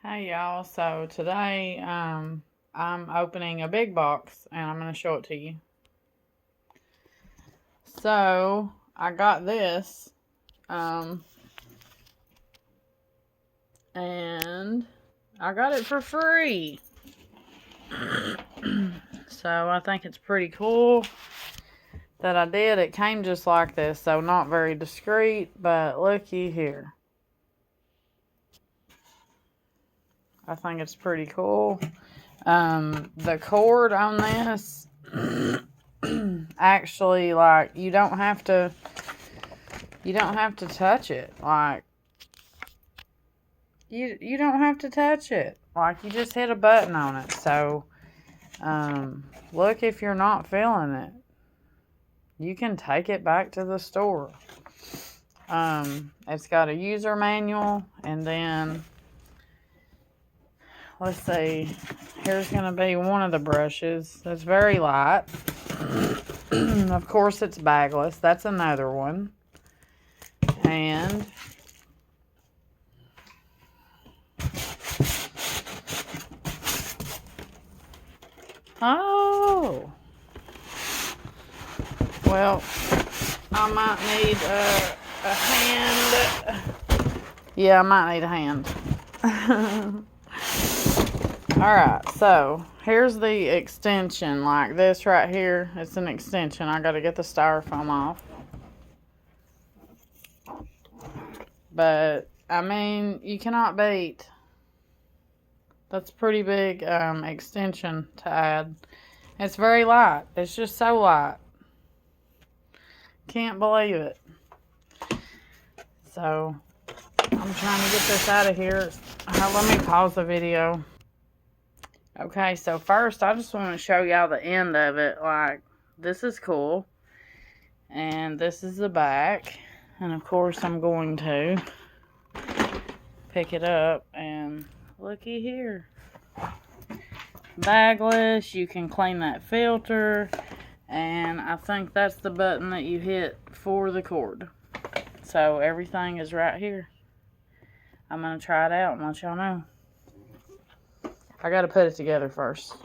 Hey y'all, so today I'm opening a big box and I'm going to show it to you. So I got this and I got it for free. So I think it's pretty cool that I did. It came just like this, so not very discreet, but looky here. I think it's pretty cool. The cord on this actually, like, you don't have to touch it. Like, you don't have to touch it. Like, you just hit a button on it. So look, if you're not feeling it, you can take it back to the store. It's got a user manual, and then let's see, here's going to be one of the brushes. It's very light. Of course, it's bagless. That's another one. And oh, well, I might need a hand. Yeah, I might need a hand. Alright, so here's the extension, like this right here. It's an extension. I gotta get the styrofoam off. But, I mean, you cannot beat. That's a pretty big extension to add. It's very light. It's just so light. Can't believe it. So, I'm trying to get this out of here. Let me pause the video. Okay, so first, I just want to show y'all the end of it. Like, this is cool. And this is the back. And, of course, I'm going to pick it up. And looky here. Bagless. You can clean that filter. And I think that's the button that you hit for the cord. So, everything is right here. I'm going to try it out and let y'all know. I got to put it together first.